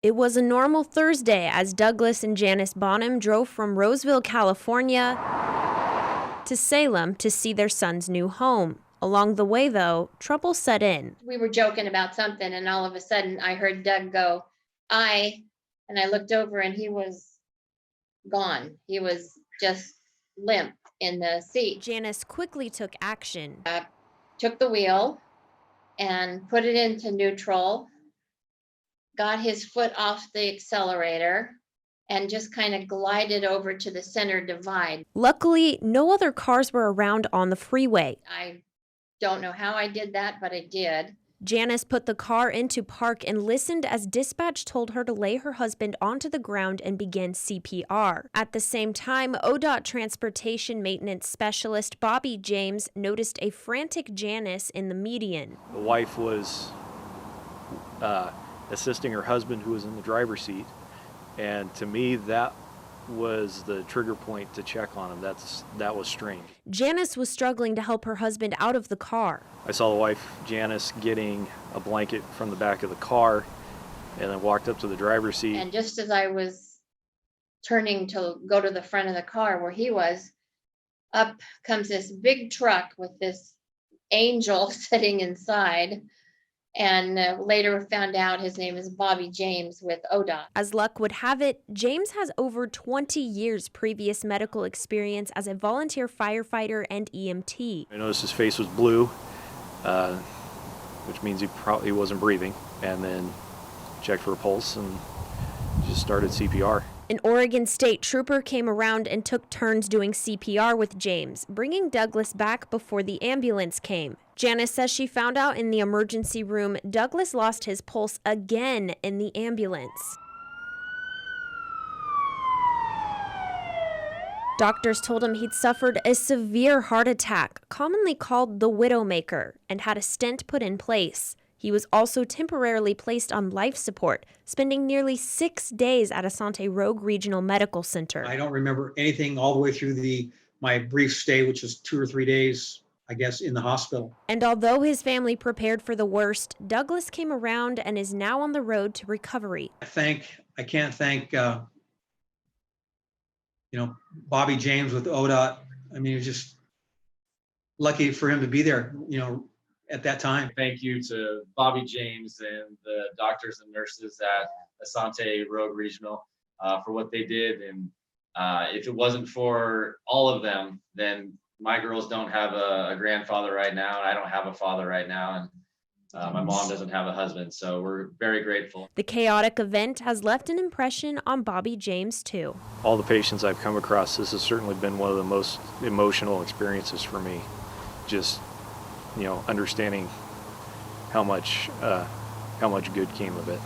It was a normal Thursday as Douglas and Janice Bonham drove from Roseville, California to Salem to see their son's new home. Along the way, though, trouble set in. We were joking about something, and all of a sudden I heard Doug go, and I looked over and he was gone. He was just limp in the seat. Janice quickly took action. Took the wheel and put it into neutral, got his foot off the accelerator, and just kind of glided over to the center divide. Luckily, no other cars were around on the freeway. I don't know how I did that, but I did. Janice put the car into park and listened as dispatch told her to lay her husband onto the ground and begin CPR. At the same time, ODOT Transportation Maintenance Specialist Bobby James noticed a frantic Janice in the median. The wife was assisting her husband, who was in the driver's seat, and to me that was the trigger point to check on him. That was strange. Janice was struggling to help her husband out of the car. I saw the wife, Janice, getting a blanket from the back of the car and then walked up to the driver's seat. And just as I was turning to go to the front of the car where he was, up comes this big truck with this angel sitting inside. And later found out his name is Bobby James with ODOT. As luck would have it, James has over 20 years previous medical experience as a volunteer firefighter and EMT. I noticed his face was blue, which means he wasn't breathing, and then checked for a pulse and just started CPR. An Oregon State trooper came around and took turns doing CPR with James, bringing Douglas back before the ambulance came. Janice says she found out in the emergency room Douglas lost his pulse again in the ambulance. Doctors told him he'd suffered a severe heart attack, commonly called the widowmaker, and had a stent put in place. He was also temporarily placed on life support, spending nearly 6 days at Asante Rogue Regional Medical Center. I don't remember anything all the way through my brief stay, which was 2 or 3 days, I guess, in the hospital. And although his family prepared for the worst, Douglas came around and is now on the road to recovery. I can't thank Bobby James with ODOT. I mean, it was just lucky for him to be there, at that time. Thank you to Bobby James and the doctors and nurses at Asante Rogue Regional for what they did. And if it wasn't for all of them, then my girls don't have a grandfather right now, and I don't have a father right now, and my mom doesn't have a husband. So we're very grateful. The chaotic event has left an impression on Bobby James, too. All the patients I've come across, this has certainly been one of the most emotional experiences for me. Just understanding how much good came of it.